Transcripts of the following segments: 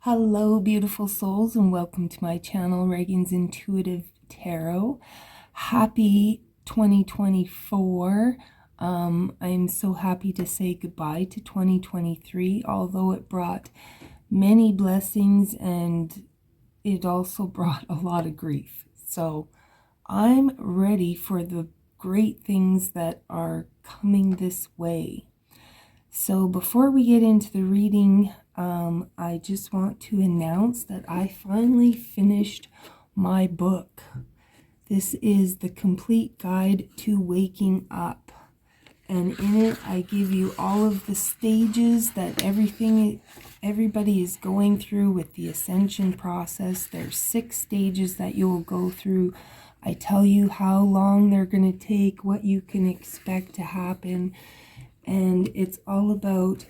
Hello, beautiful souls, and welcome to my channel, Ragean's Intuitive Tarot. Happy 2024. I'm so happy to say goodbye to 2023, although it brought many blessings and it also brought a lot of grief. So I'm ready for the great things that are coming this way. So before we get into the reading, I just want to announce that I finally finished my book. This is the complete guide to waking up. And in it, I give you all of the stages that everybody is going through with the ascension process. There's 6 stages that you will go through. I tell you how long they're going to take, what you can expect to happen. And it's all about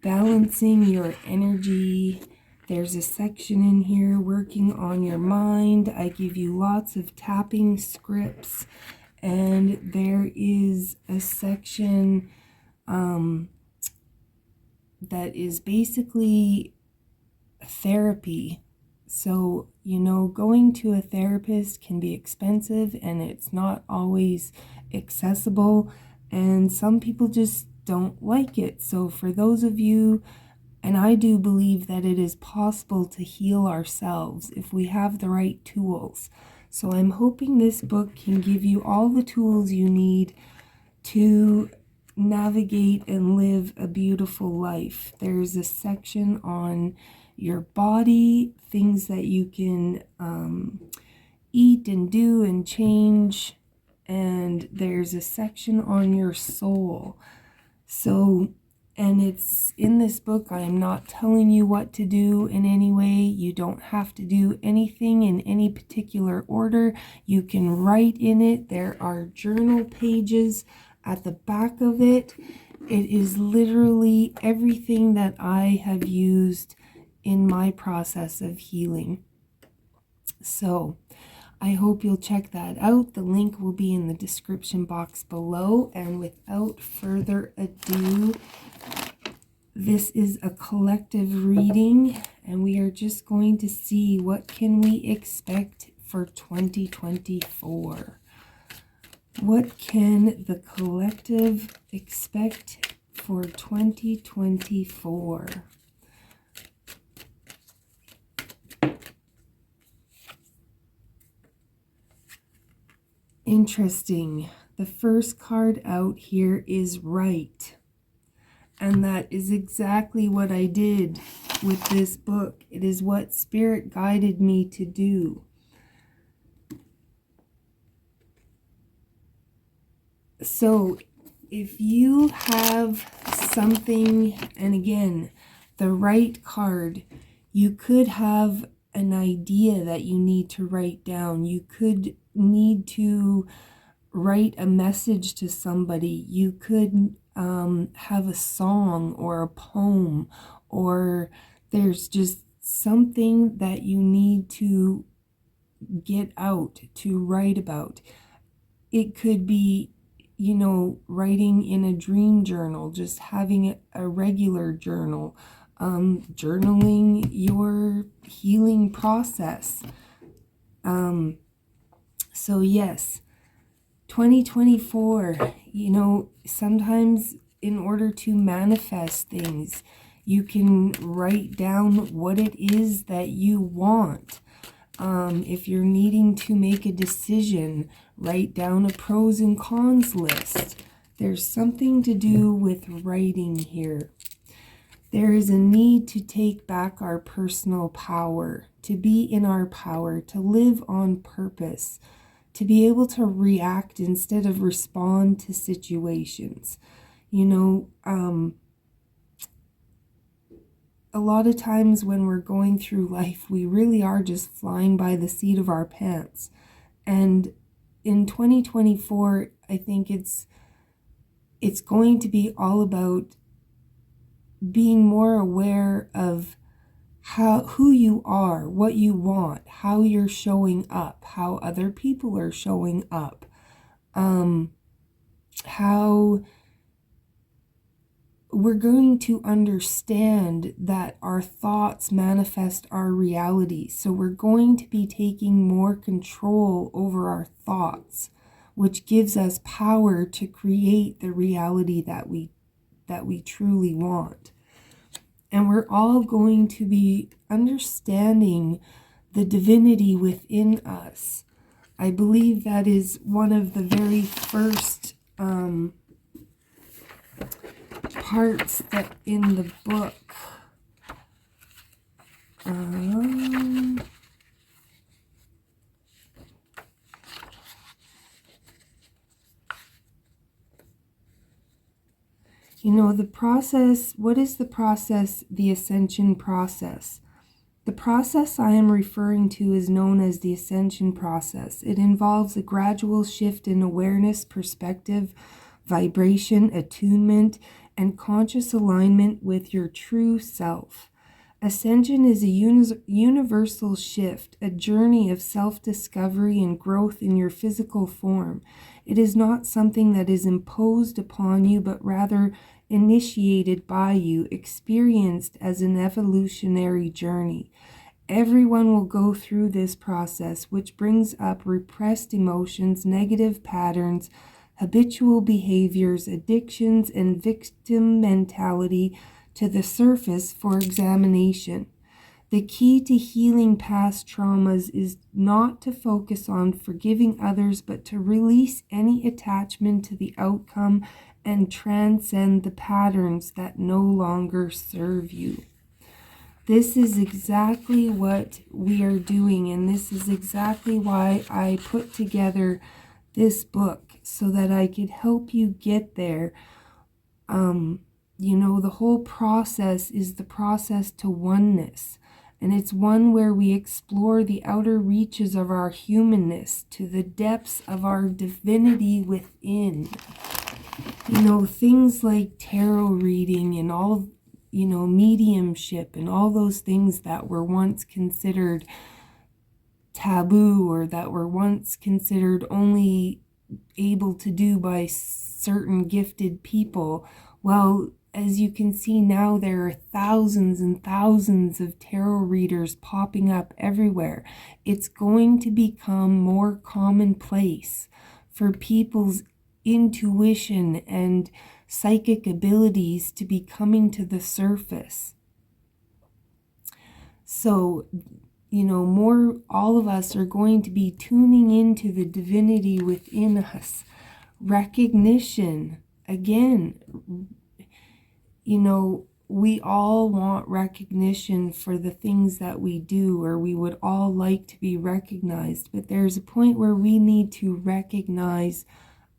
balancing your energy. There's a section in here working on your mind. I give you lots of tapping scripts. And there is a section that is basically therapy. So, going to a therapist can be expensive and it's not always accessible. And some people just don't like it. So for those of you, and I do believe that it is possible to heal ourselves if we have the right tools. So I'm hoping this book can give you all the tools you need to navigate and live a beautiful life. There's a section on your body, things that you can eat and do and change. And there's a section on your soul. So, and it's in this book, I am not telling you what to do in any way. You don't have to do anything in any particular order. You can write in it. There are journal pages at the back of it. It is literally everything that I have used in my process of healing. So, I hope you'll check that out. The link will be in the description box below. And without further ado, this is a collective reading, and we are just going to see what can we expect for 2024. What can the collective expect for 2024? Interesting. The first card out here is right. And that is exactly what I did with this book. It is what Spirit guided me to do. So if you have something, and again, the right card, you could have an idea that you need to write down. You could need to write a message to somebody. You could have a song or a poem, or there's just something that you need to get out, to write about. It could be, writing in a dream journal, just having a regular journal, journaling your healing process. So yes, 2024, sometimes in order to manifest things, you can write down what it is that you want. If you're needing to make a decision, write down a pros and cons list. There's something to do with writing here. There is a need to take back our personal power, to be in our power, to live on purpose, to be able to react instead of respond to situations. A lot of times when we're going through life, we really are just flying by the seat of our pants. And in 2024, I think it's going to be all about being more aware of who you are, what you want, how you're showing up, how other people are showing we're going to understand that our thoughts manifest our reality. So we're going to be taking more control over our thoughts, which gives us power to create the reality that we truly want. And we're all going to be understanding the divinity within us. I believe that is one of the very first parts that in the book. The process, what is the process? The ascension process. The process I am referring to is known as the ascension process. It involves a gradual shift in awareness, perspective, vibration, attunement, and conscious alignment with your true self. Ascension is a universal shift, a journey of self-discovery and growth in your physical form. It is not something that is imposed upon you, but rather initiated by you, experienced as an evolutionary journey. Everyone will go through this process, which brings up repressed emotions, negative patterns, habitual behaviors, addictions, and victim mentality to the surface for examination. The key to healing past traumas is not to focus on forgiving others, but to release any attachment to the outcome and transcend the patterns that no longer serve you. This is exactly what we are doing, and this is exactly why I put together this book, so that I could help you get there. The whole process is the process to oneness. And it's one where we explore the outer reaches of our humanness to the depths of our divinity within. Things like tarot reading and all, mediumship and all those things that were once considered taboo, or that were once considered only able to do by certain gifted people. Well, as you can see now, there are thousands and thousands of tarot readers popping up everywhere. It's going to become more commonplace for people's intuition and psychic abilities to be coming to the surface. So, all of us are going to be tuning into the divinity within us. Recognition, again, we all want recognition for the things that we do, or we would all like to be recognized, but there's a point where we need to recognize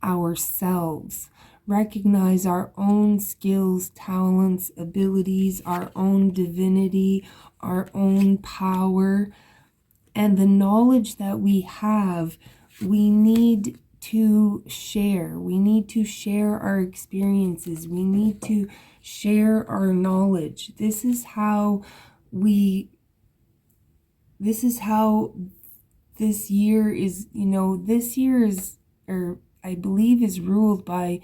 ourselves, recognize our own skills, talents, abilities, our own divinity, our own power, and the knowledge that we have. We need to share. We need to share our experiences. We need to share our knowledge. This is how this year is, this year is, or I believe is ruled by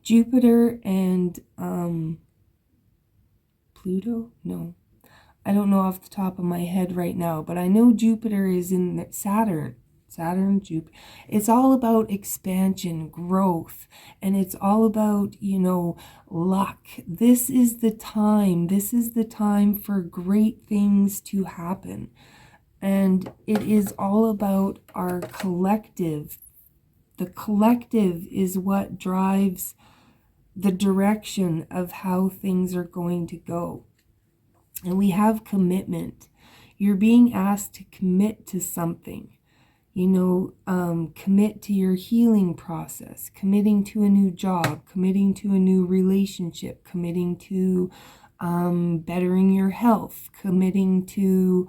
Jupiter and Pluto? No. I don't know off the top of my head right now, but I know Jupiter is in Saturn, Jupiter. It's all about expansion, growth, and it's all about, luck. This is the time for great things to happen. And it is all about our collective. The collective is what drives the direction of how things are going to go. And we have commitment. You're being asked to commit to something. Commit to your healing process, committing to a new job, committing to a new relationship, committing to bettering your health, committing to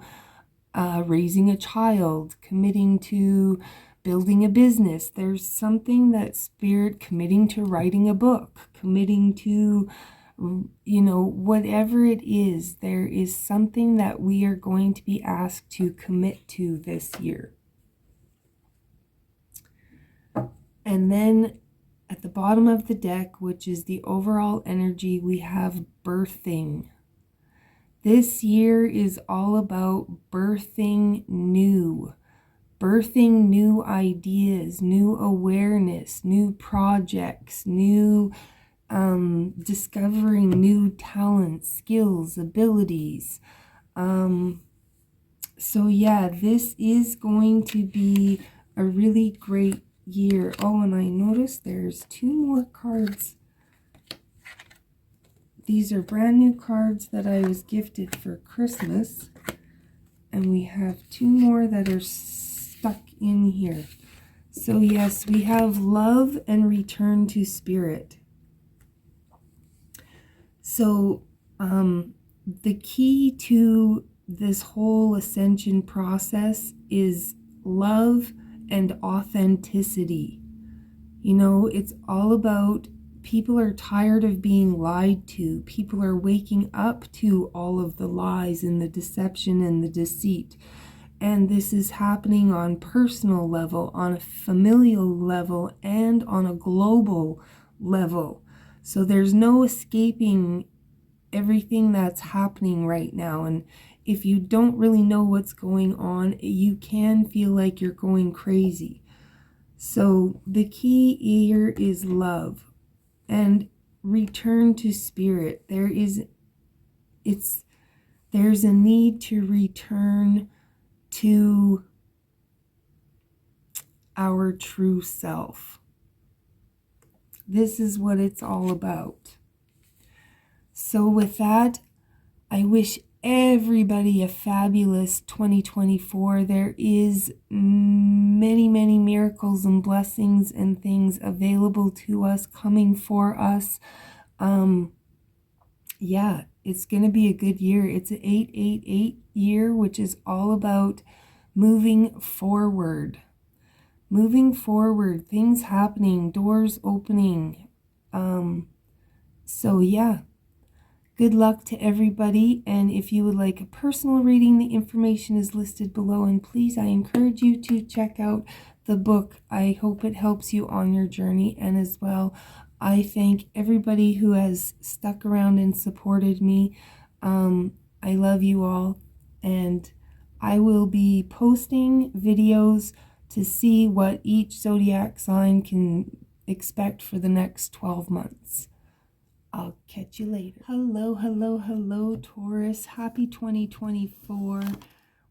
raising a child, committing to building a business. There's something that Spirit, committing to writing a book, committing to whatever it is, there is something that we are going to be asked to commit to this year. And then At the bottom of the deck, which is the overall energy, we have birthing. This year is all about birthing new ideas, new awareness, new projects, new discovering new talents, skills, abilities. So yeah, this is going to be a really great year. Oh, and I noticed there's 2 more cards. These are brand new cards that I was gifted for Christmas. And we have 2 more that are stuck in here. So yes, we have love and return to spirit. So the key to this whole ascension process is love and authenticity. You know, it's all about, people are tired of being lied to. People are waking up to all of the lies and the deception and the deceit. And this is happening on personal level, on a familial level, and on a global level. So there's no escaping everything that's happening right now. And if you don't really know what's going on, you can feel like you're going crazy. So the key here is love and return to spirit. There's a need to return to our true self. This is what it's all about. So with that, I wish everybody a fabulous 2024. There is many, many miracles and blessings and things available to us, coming for us. Yeah, it's going to be a good year. It's an 888 year, which is all about moving forward. Moving forward, things happening, doors opening. So yeah. Good luck to everybody, and if you would like a personal reading, the information is listed below, and please, I encourage you to check out the book. I hope it helps you on your journey, and as well, I thank everybody who has stuck around and supported me. I love you all, and I will be posting videos to see what each zodiac sign can expect for the next 12 months. I'll catch you later. Hello, hello, hello, Taurus. Happy 2024.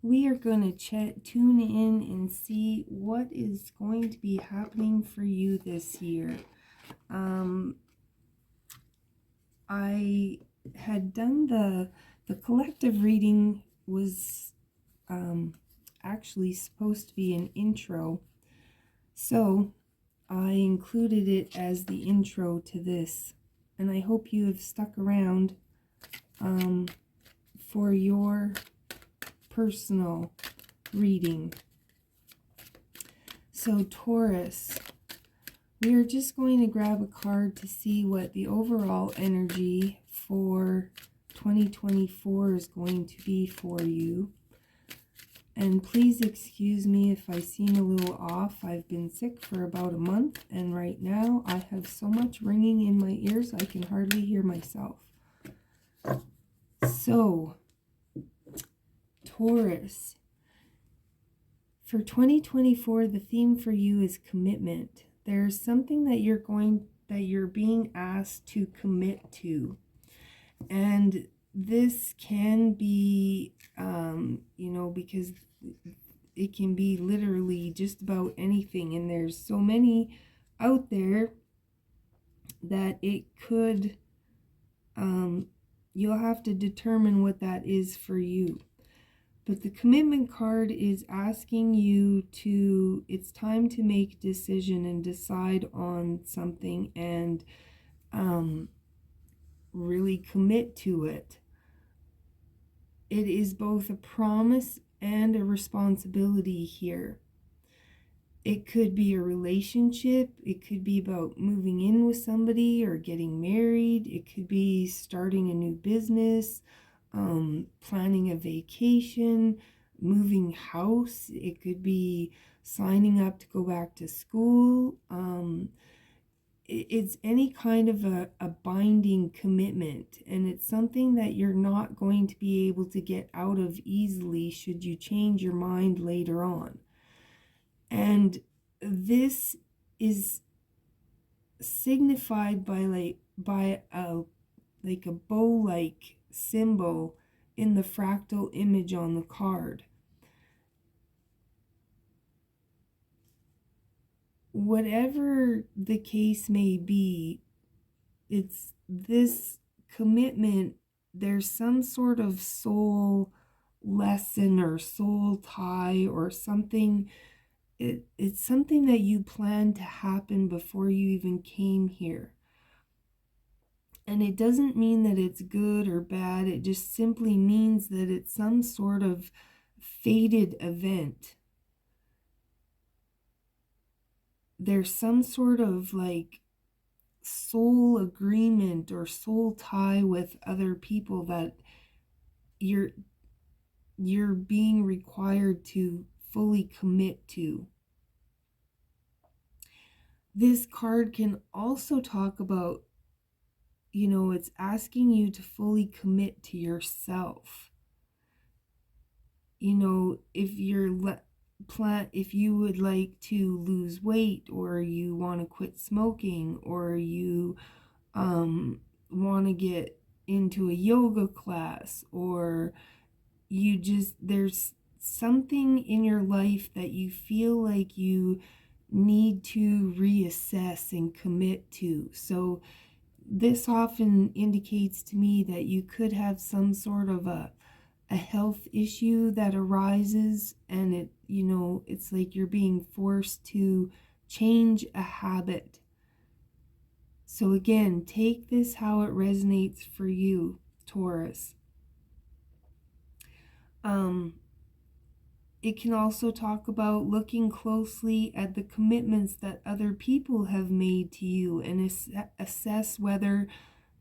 We are going to tune in and see what is going to be happening for you this year. I had done the collective reading was actually supposed to be an intro. So I included it as the intro to this. And I hope you have stuck around for your personal reading. So Taurus, we are just going to grab a card to see what the overall energy for 2024 is going to be for you. And please excuse me if I seem a little off. I've been sick for about a month, and right now I have so much ringing in my ears I can hardly hear myself. So, Taurus, for 2024, the theme for you is commitment. There's something that you're being asked to commit to. And this can be, because it can be literally just about anything, and there's so many out there that it could, you'll have to determine what that is for you. But the commitment card is asking you to, it's time to make a decision and decide on something and really commit to it. It is both a promise and a responsibility here. It could be a relationship. It could be about moving in with somebody or getting married. It could be starting a new business, planning a vacation, moving house. It could be signing up to go back to school. it's any kind of a binding commitment, and it's something that you're not going to be able to get out of easily should you change your mind later on. And this is signified by a bow-like symbol in the fractal image on the card. Whatever the case may be, it's this commitment. There's some sort of soul lesson or soul tie or something. It's something that you planned to happen before you even came here. And it doesn't mean that it's good or bad. It just simply means that it's some sort of fated event. There's some sort of like soul agreement or soul tie with other people that you're being required to fully commit to. This card can also talk about, it's asking you to fully commit to yourself. If if you would like to lose weight, or you want to quit smoking, or you want to get into a yoga class, or there's something in your life that you feel like you need to reassess and commit to. So this often indicates to me that you could have some sort of a health issue that arises, and it's like you're being forced to change a habit. So again, take this how it resonates for you, Taurus. It can also talk about looking closely at the commitments that other people have made to you and assess whether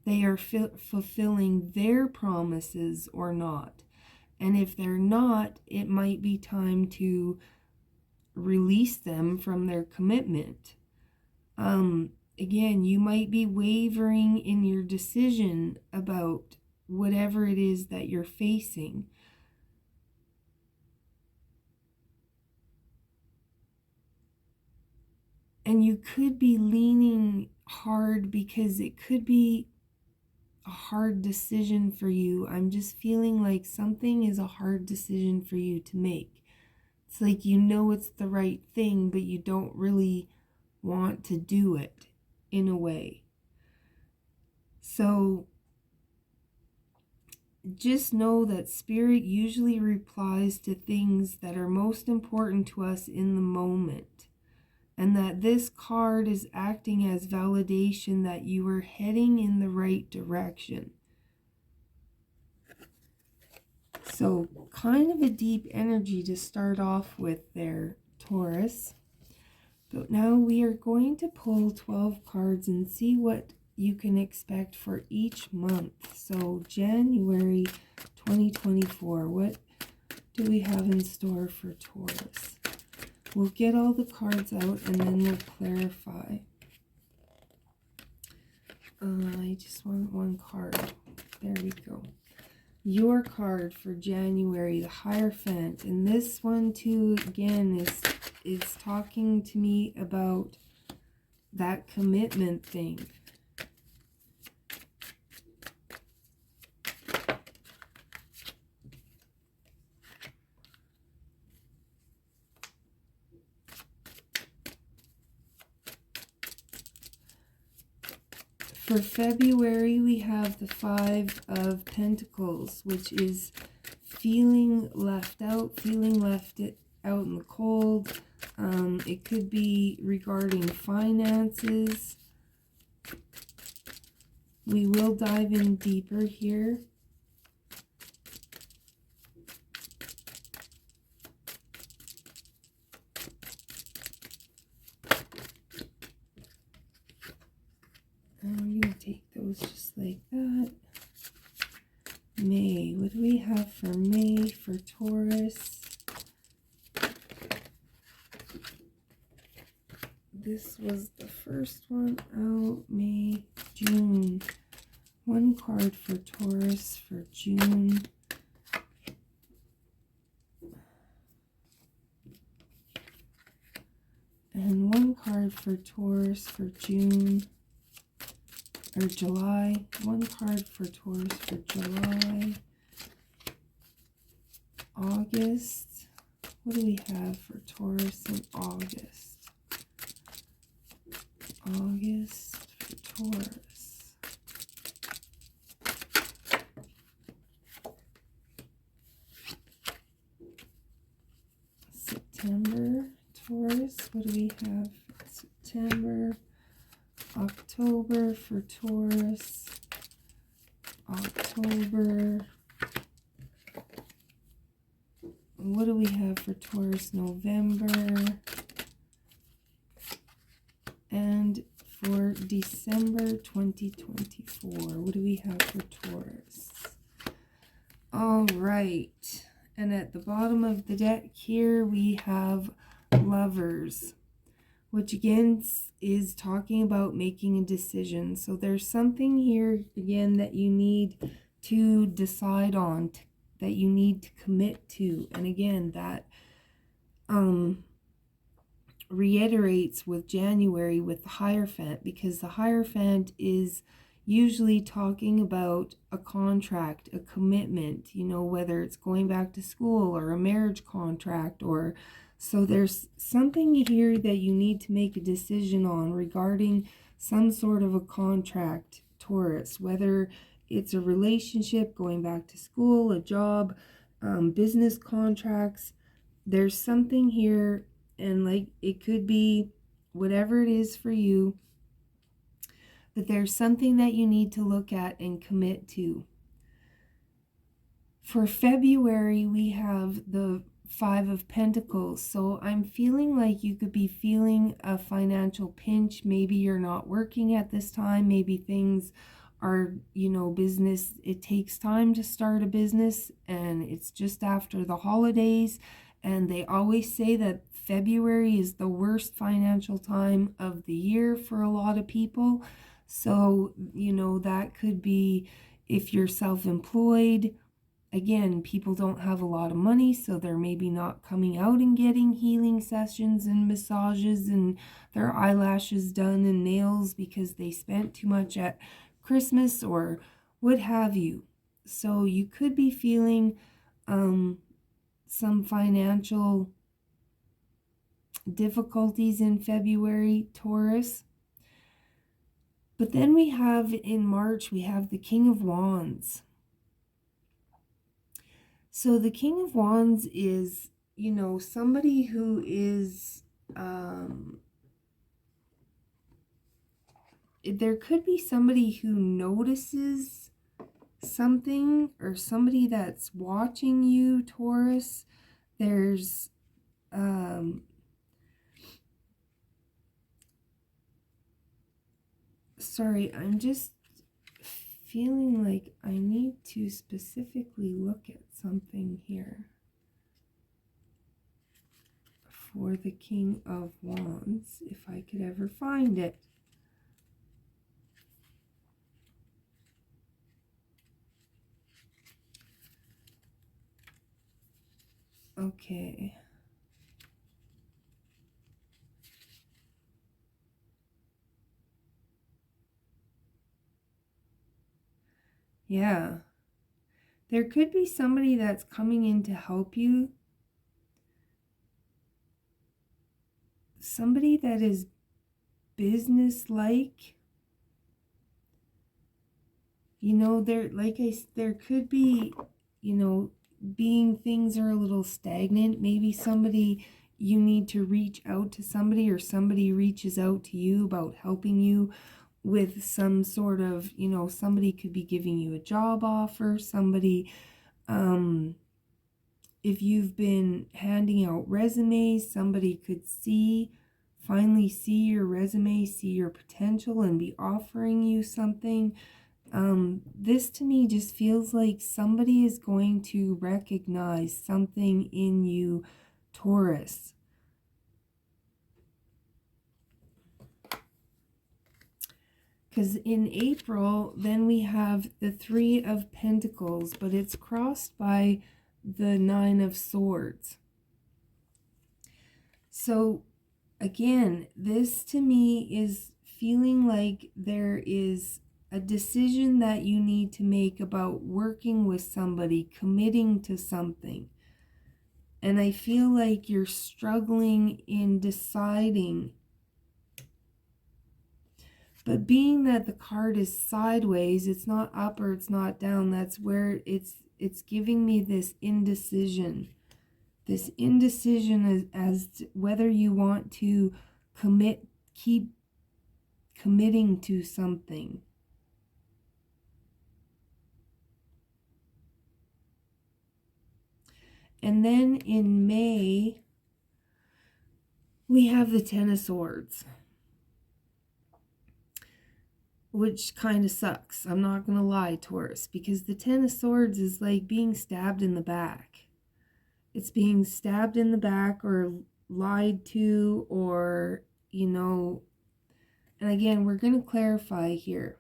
they are fulfilling their promises or not. And if they're not, it might be time to release them from their commitment. Again, you might be wavering in your decision about whatever it is that you're facing. And you could be leaning hard because it could be a hard decision for you. I'm just feeling like something is a hard decision for you to make. It's like it's the right thing, but you don't really want to do it in a way. So just know that Spirit usually replies to things that are most important to us in the moment, and that this card is acting as validation that you are heading in the right direction. So kind of a deep energy to start off with there, Taurus. But now we are going to pull 12 cards and see what you can expect for each month. So January 2024, what do we have in store for Taurus? We'll get all the cards out and then we'll clarify. I just want one card. There we go. Your card for January, the Hierophant. And this one too, again, is talking to me about that commitment thing. For February, we have the Five of Pentacles, which is feeling left out, feeling left out in the cold. It could be regarding finances. We will dive in deeper here. I'm going to take those just like that. May. What do we have for May for Taurus? this was the first one out. May, June. One card for Taurus for June. And one card for Taurus for June. Or July. One card for Taurus for July. August. What do we have for Taurus in August? August for Taurus. September, Taurus. What do we have for September? October for Taurus. October. What do we have for Taurus? November. And for December 2024, what do we have for Taurus? All right. And at the bottom of the deck here, we have Lovers, which again is talking about making a decision. So there's something here again that you need to decide on, that you need to commit to. And again, that reiterates with January with the Hierophant, because the Hierophant is usually talking about a contract, a commitment, you know, whether it's going back to school or a marriage contract, or so there's something here that you need to make a decision on regarding some sort of a contract, Taurus, whether it's a relationship, going back to school, a job, business contracts. There's something here, and like it could be whatever it is for you, but there's something that you need to look at and commit to. For February, we have the Five of Pentacles. So I'm feeling like you could be feeling a financial pinch. Maybe you're not working at this time. Maybe things are, you know, business. It takes time to start a business, and it's just after the holidays. And they always say that February is the worst financial time of the year for a lot of people. So, you know, that could be if you're self-employed. Again, people don't have a lot of money, so they're maybe not coming out and getting healing sessions and massages and their eyelashes done and nails because they spent too much at Christmas or what have you. So you could be feeling some financial difficulties in February, Taurus. But then we have in March, we have the King of Wands. So the King of Wands is, you know, somebody who is, there could be somebody who notices something, or somebody that's watching you, Taurus. There's, sorry, I'm just feeling like I need to specifically look at something here for the King of Wands, if I could ever find it. Okay. Yeah. There could be somebody that's coming in to help you. Somebody that is business-like. You know, there could be, you know, being things are a little stagnant. Maybe somebody, you need to reach out to somebody, or somebody reaches out to you about helping you with some sort of, you know, somebody could be giving you a job offer. Somebody, if you've been handing out resumes, somebody could finally see your resume, see your potential, and be offering you something. This to me just feels like somebody is going to recognize something in you, Taurus. Because in April, then we have the Three of Pentacles, but it's crossed by the Nine of Swords. So again, this to me is feeling like there is a decision that you need to make about working with somebody, committing to something. And I feel like you're struggling in deciding. But being that the card is sideways, it's not up or it's not down, that's where it's giving me this indecision. This indecision as to whether you want to keep committing to something. And then in May, we have the Ten of Swords, which kind of sucks. I'm not going to lie, Taurus, because the Ten of Swords is like being stabbed in the back. It's being stabbed in the back or lied to, or, you know, and again, we're going to clarify here.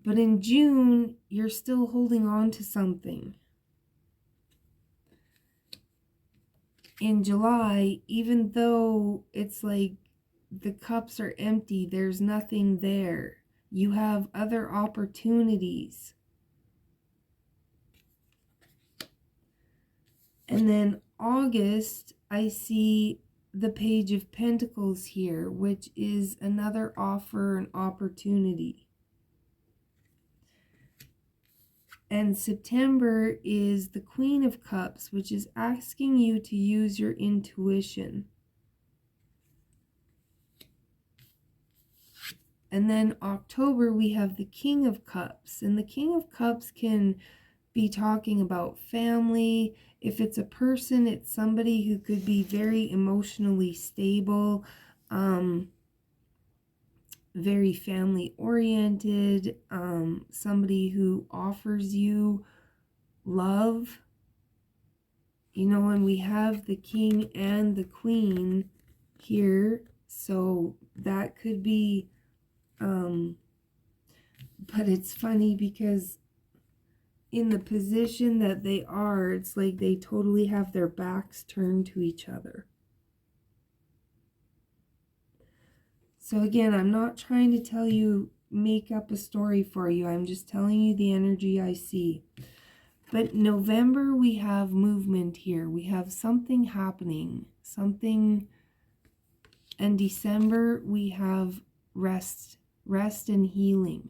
But in June, you're still holding on to something. In July, even though it's like the cups are empty, there's nothing there. You have other opportunities. And then August, I see the Page of Pentacles here, which is another offer and opportunity. And September is the Queen of Cups, which is asking you to use your intuition. And then October, we have the King of Cups. And the King of Cups can be talking about family. If it's a person, it's somebody who could be very emotionally stable, very family oriented, somebody who offers you love. You know, and we have the King and the Queen here, so that could be, but it's funny because in the position that they are, it's like they totally have their backs turned to each other. So again, I'm not trying to tell you, make up a story for you. I'm just telling you the energy I see. But November, we have movement here. We have something happening, something. And December, we have rest and healing.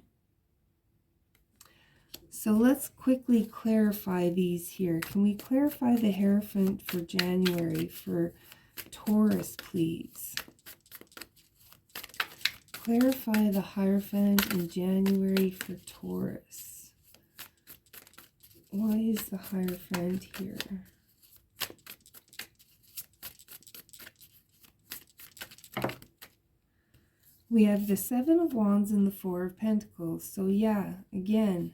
So let's quickly clarify these here. Can we clarify the Hierophant for January for Taurus, please? Clarify the Hierophant in January for Taurus. Why is the Hierophant here? We have the Seven of Wands and the Four of Pentacles. So yeah, again,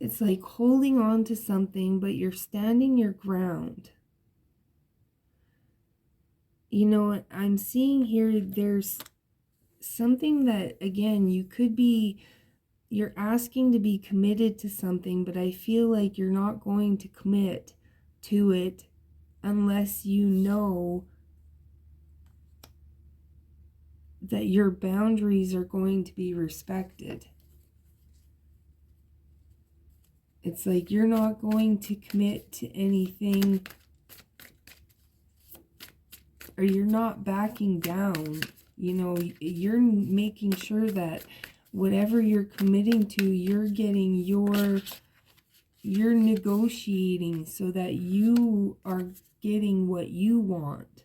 it's like holding on to something, but you're standing your ground. You know, I'm seeing here, there's something that, again, you could be, you're asking to be committed to something, but I feel like you're not going to commit to it unless you know that your boundaries are going to be respected. It's like you're not going to commit to anything, or you're not backing down. You know, you're making sure that whatever you're committing to, you're getting you're negotiating so that you are getting what you want.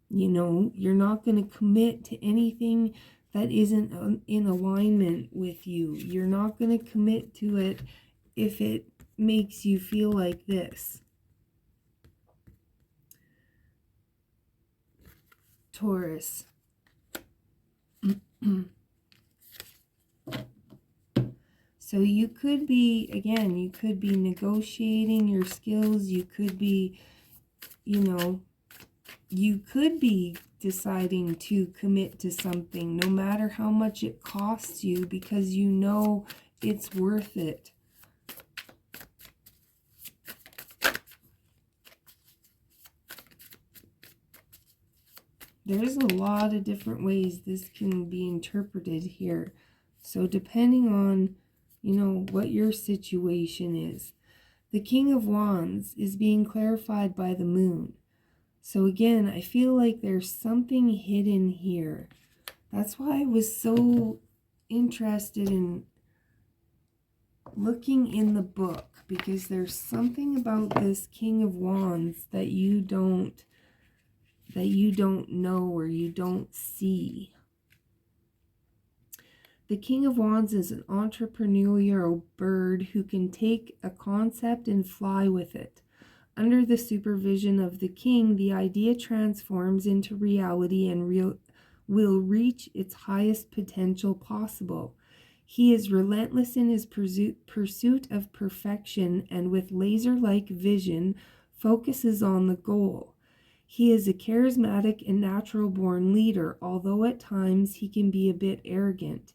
You know, you're not going to commit to anything that isn't in alignment with you. You're not going to commit to it if it makes you feel like this. Taurus. So you could be, again, you could be negotiating your skills. You could be, you know, you could be deciding to commit to something, no matter how much it costs you, because you know it's worth it. There's a lot of different ways this can be interpreted here. So depending on, you know, what your situation is. The King of Wands is being clarified by the moon. So again, I feel like there's something hidden here. That's why I was so interested in looking in the book, because there's something about this King of Wands that you don't know or you don't see. The King of Wands is an entrepreneurial bird who can take a concept and fly with it. Under the supervision of the king, the idea transforms into reality and will reach its highest potential possible. He is relentless in his pursuit of perfection, and with laser-like vision, focuses on the goal. He is a charismatic and natural-born leader, although at times he can be a bit arrogant.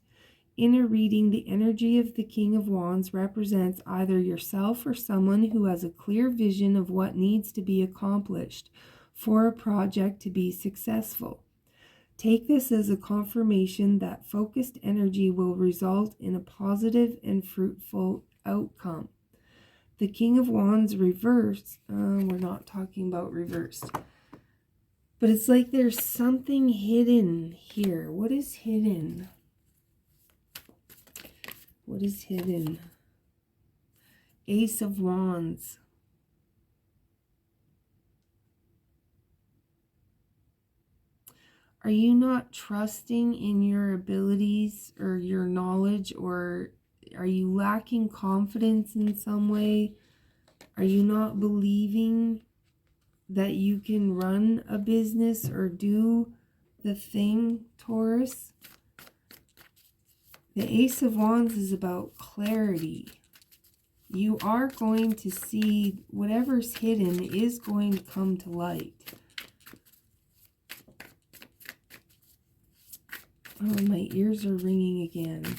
In a reading, the energy of the King of Wands represents either yourself or someone who has a clear vision of what needs to be accomplished for a project to be successful. Take this as a confirmation that focused energy will result in a positive and fruitful outcome. The King of Wands reversed, we're not talking about reversed, but it's like there's something hidden here. What is hidden? What is hidden? Ace of Wands. Are you not trusting in your abilities or your knowledge, or are you lacking confidence in some way? Are you not believing that you can run a business or do the thing, Taurus? The Ace of Wands is about clarity. You are going to see whatever's hidden is going to come to light. Oh, my ears are ringing again.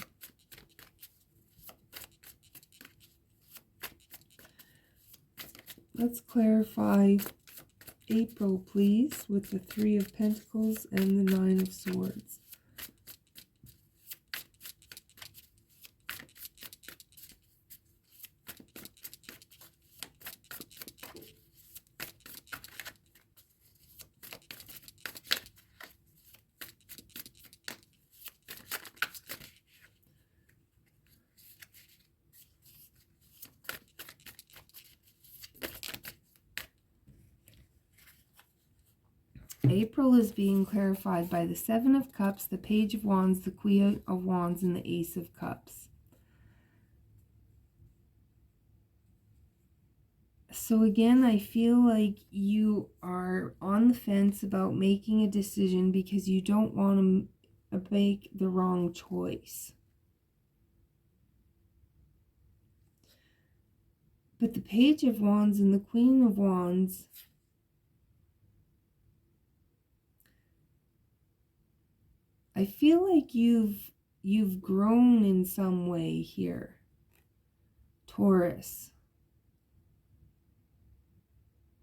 Let's clarify April, please, with the Three of Pentacles and the Nine of Swords. April is being clarified by the Seven of Cups, the Page of Wands, the Queen of Wands, and the Ace of Cups. So again, I feel like you are on the fence about making a decision because you don't want to make the wrong choice. But the Page of Wands and the Queen of Wands, I feel like you've grown in some way here, Taurus.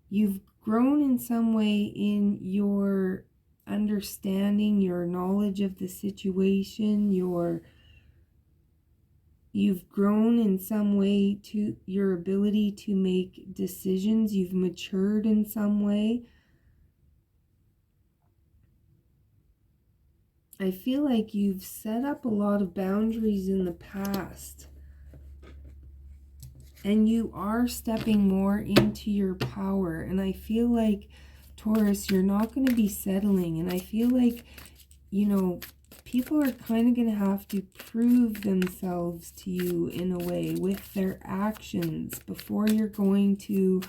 You've grown in some way in your understanding, your knowledge of the situation, you've grown in some way to your ability to make decisions. You've matured in some way. I feel like you've set up a lot of boundaries in the past, and you are stepping more into your power. And I feel like, Taurus, you're not going to be settling. And I feel like, you know, people are kind of going to have to prove themselves to you in a way with their actions before you're going to,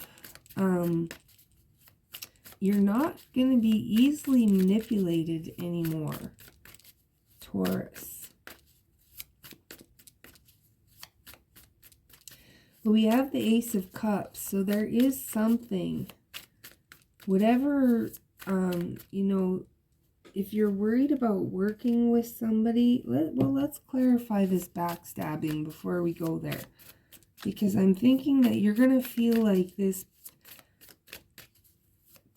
you're not going to be easily manipulated anymore, Taurus. But we have the Ace of Cups, so there is something, whatever You know, if you're worried about working with somebody, let's clarify this backstabbing before we go there. Because I'm thinking that you're going to feel like this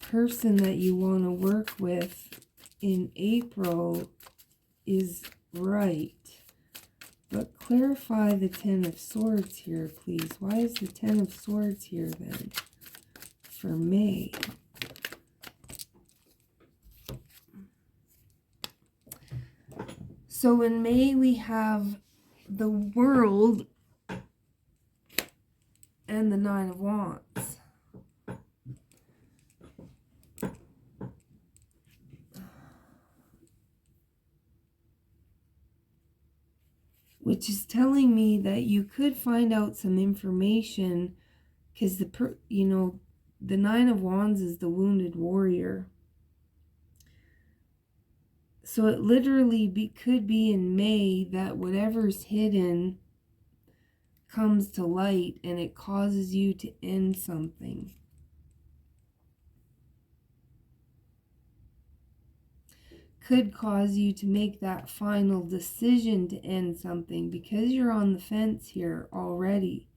person that you want to work with in April is right. But clarify the Ten of Swords here, please. Why is the Ten of Swords here then for May? So in May we have the World and the Nine of Wands. Which is telling me that you could find out some information, because the Nine of Wands is the wounded warrior. So it literally could be in May that whatever's hidden comes to light and it causes you to end something. Could cause you to make that final decision to end something, because you're on the fence here already.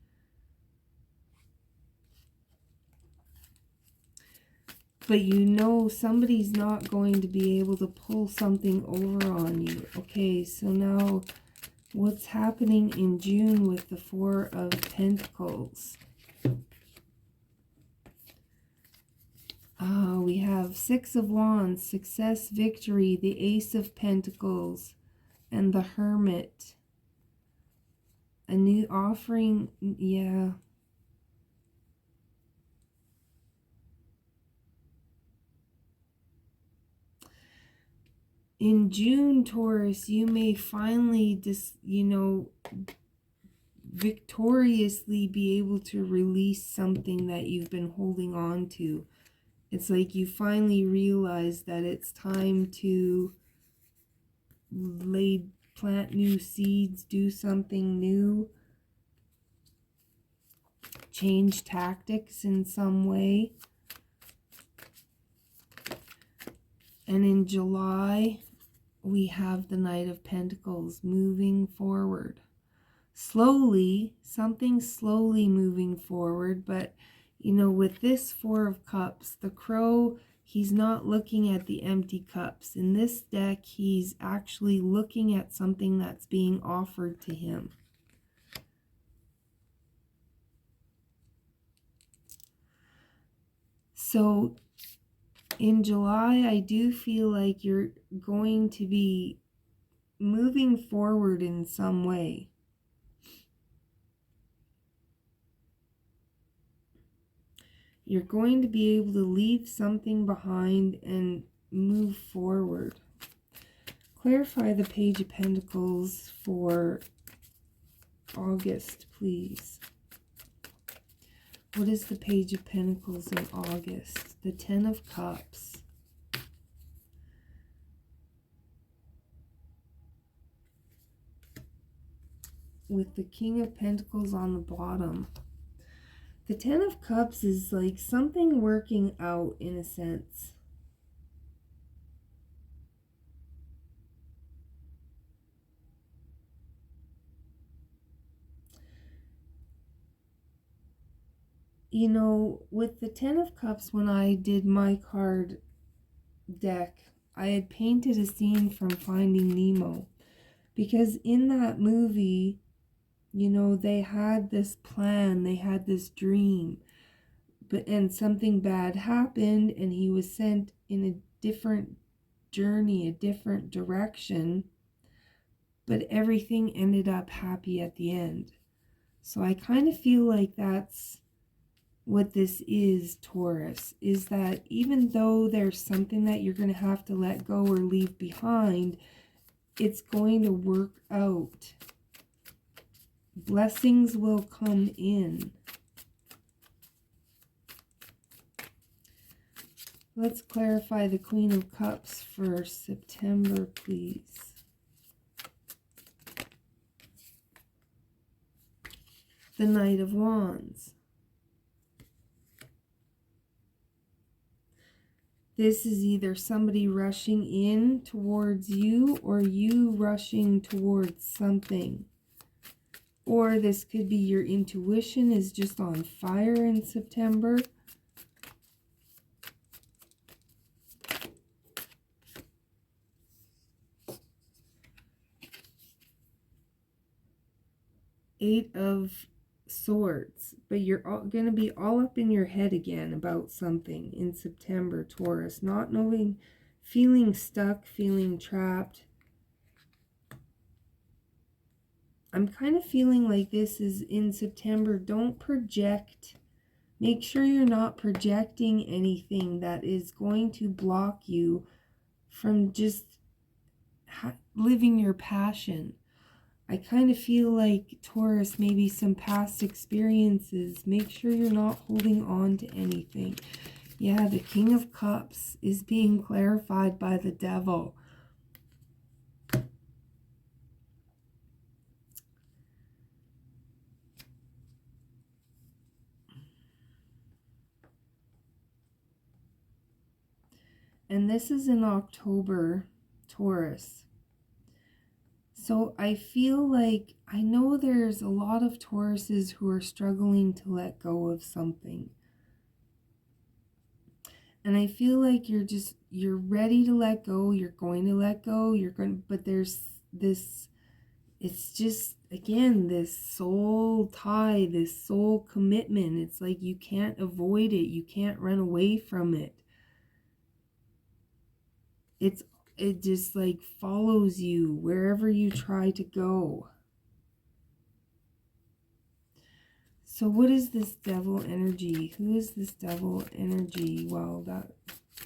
But you know somebody's not going to be able to pull something over on you. Okay, so now what's happening in June with the Four of Pentacles? We have Six of Wands, success, victory, the Ace of Pentacles, and the Hermit. A new offering, yeah. In June, Taurus, you may finally victoriously be able to release something that you've been holding on to. It's like you finally realize that it's time to plant new seeds, do something new, change tactics in some way. And in July, we have the Knight of Pentacles moving forward. Slowly, something slowly moving forward, but you know, with this Four of Cups, the Crow, he's not looking at the empty cups. In this deck, he's actually looking at something that's being offered to him. So, in July, I do feel like you're going to be moving forward in some way. You're going to be able to leave something behind and move forward. Clarify the Page of Pentacles for August, please. What is the Page of Pentacles in August? The Ten of Cups. With the King of Pentacles on the bottom. The Ten of Cups is like something working out in a sense. You know, with the Ten of Cups, when I did my card deck, I had painted a scene from Finding Nemo. Because in that movie, you know, they had this plan, they had this dream. And something bad happened and he was sent in a different journey, a different direction. But everything ended up happy at the end. So I kind of feel like that's what this is, Taurus, is that even though there's something that you're going to have to let go or leave behind, it's going to work out. Blessings will come in. Let's clarify the Queen of Cups for September, please. The Knight of Wands. This is either somebody rushing in towards you or you rushing towards something. Or this could be your intuition is just on fire in September. Eight of Swords. But you're going to be all up in your head again about something in September, Taurus. Not knowing, feeling stuck, feeling trapped. I'm kind of feeling like this is in September. Don't project. Make sure you're not projecting anything that is going to block you from just living your passion. I kind of feel like, Taurus, maybe some past experiences. Make sure you're not holding on to anything. Yeah, the King of Cups is being clarified by the Devil. And this is in October, Taurus. So I feel like, I know there's a lot of Tauruses who are struggling to let go of something. And I feel like you're ready to let go, you're going to let go, but there's this, it's just, again, this soul tie, this soul commitment. It's like you can't avoid it, you can't run away from it. It just like follows you wherever you try to go. So what is this Devil energy? Who is this Devil energy? Well, that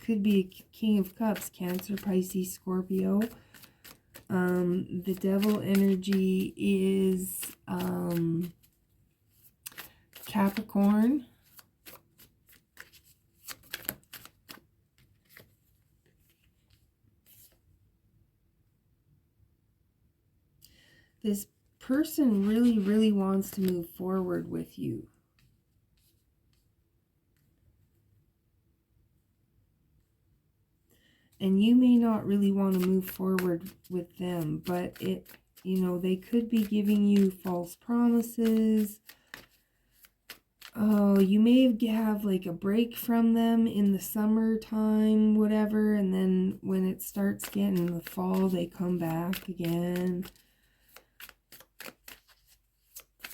could be a King of Cups, Cancer, Pisces, Scorpio. The Devil energy is Capricorn. This person really, really wants to move forward with you. And you may not really want to move forward with them, but they could be giving you false promises. Oh, you may have like a break from them in the summertime, whatever, and then when it starts getting the fall, they come back again.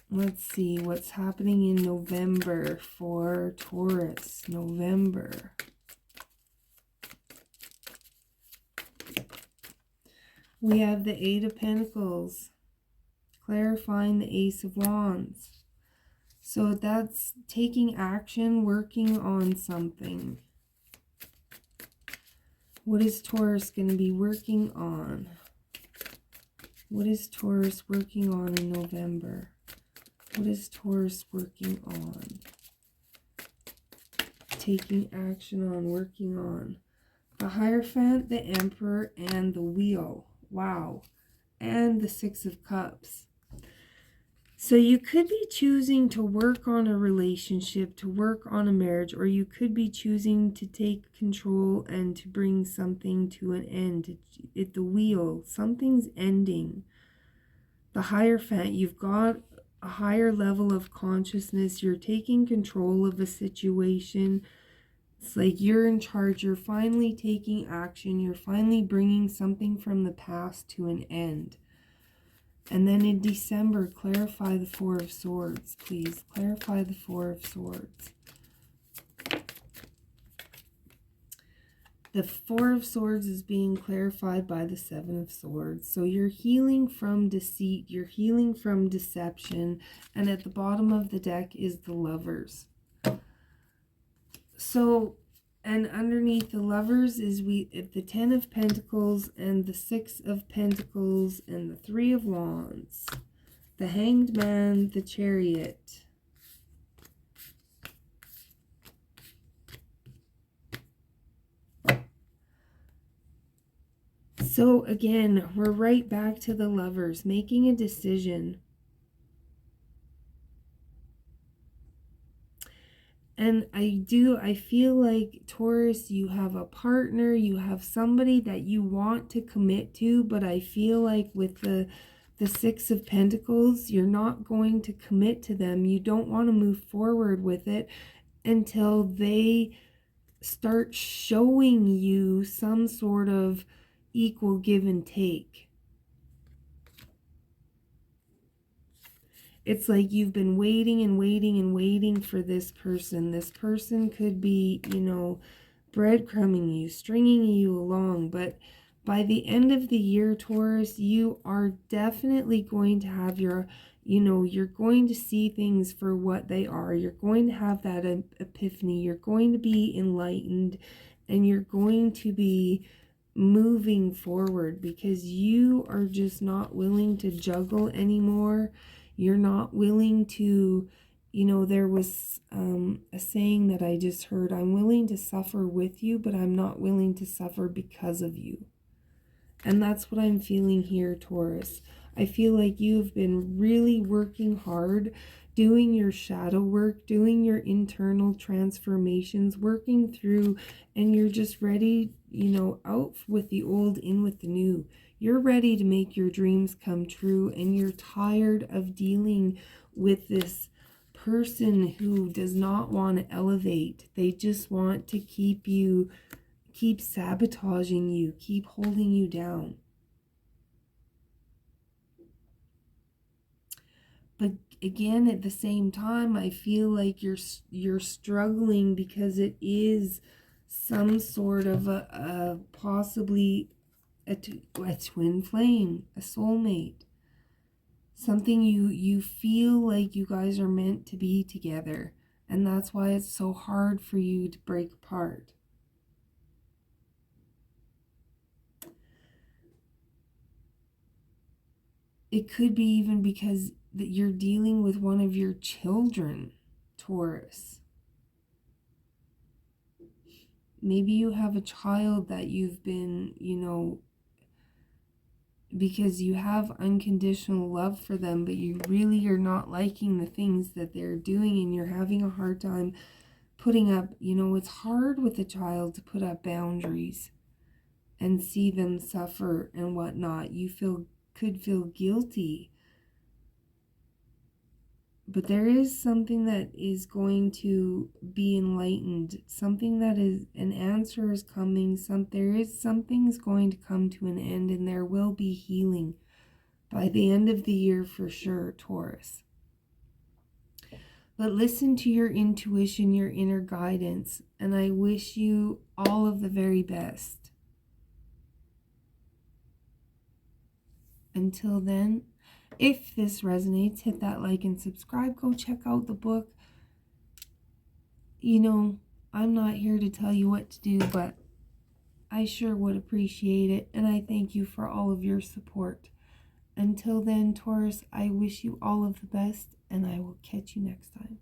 Let's see what's happening in November for Taurus. November. We have the Eight of Pentacles, clarifying the Ace of Wands. So that's taking action, working on something. What is Taurus going to be working on? What is Taurus working on in November? What is Taurus working on? Taking action on, working on. The Hierophant, the Emperor, and the Wheel. Wow. And the Six of Cups. So you could be choosing to work on a relationship, to work on a marriage, or you could be choosing to take control and to bring something to an end. The Wheel, something's ending. The Hierophant, you've got a higher level of consciousness. You're taking control of a situation. It's like you're in charge. You're finally taking action. You're finally bringing something from the past to an end. And then in December, clarify the Four of Swords, please. Clarify the Four of Swords. The Four of Swords is being clarified by the Seven of Swords. So you're healing from deceit. You're healing from deception. And at the bottom of the deck is the Lovers. So, and underneath the Lovers is the Ten of Pentacles and the Six of Pentacles and the Three of Wands. The Hanged Man, the Chariot. So again, we're right back to the Lovers, making a decision. And I feel like, Taurus, you have a partner, you have somebody that you want to commit to, but I feel like with the Six of Pentacles, you're not going to commit to them. You don't want to move forward with it until they start showing you some sort of equal give and take. It's like you've been waiting and waiting and waiting for this person. This person could be, you know, breadcrumbing you, stringing you along. But by the end of the year, Taurus, you are definitely going to have your, you know, you're going to see things for what they are. You're going to have that epiphany. You're going to be enlightened, and you're going to be moving forward because you are just not willing to juggle anymore. You're not willing to, you know, there was a saying that I just heard: I'm willing to suffer with you, but I'm not willing to suffer because of you. And that's what I'm feeling here, Taurus. I feel like you've been really working hard, doing your shadow work, doing your internal transformations, working through, and you're just ready, you know, out with the old, in with the new. You're ready to make your dreams come true, and you're tired of dealing with this person who does not want to elevate. They just want to keep you, keep sabotaging you, keep holding you down. But again, at the same time, I feel like you're struggling because it is some sort of a possibly a twin flame, a soulmate. Something you feel like you guys are meant to be together, and that's why it's so hard for you to break apart. It could be even because that you're dealing with one of your children, Taurus. Maybe you have a child that you've been, you know, because you have unconditional love for them, but you really are not liking the things that they're doing, and you're having a hard time putting up, you know, it's hard with a child to put up boundaries and see them suffer and whatnot. You could feel guilty. But there is something that is going to be enlightened. Something that is, an answer is coming. Something's going to come to an end, and there will be healing by the end of the year for sure, Taurus. But listen to your intuition, your inner guidance, and I wish you all of the very best. Until then, if this resonates, hit that like and subscribe. Go check out the book. You know, I'm not here to tell you what to do, but I sure would appreciate it, and I thank you for all of your support. Until then, Taurus, I wish you all of the best, and I will catch you next time.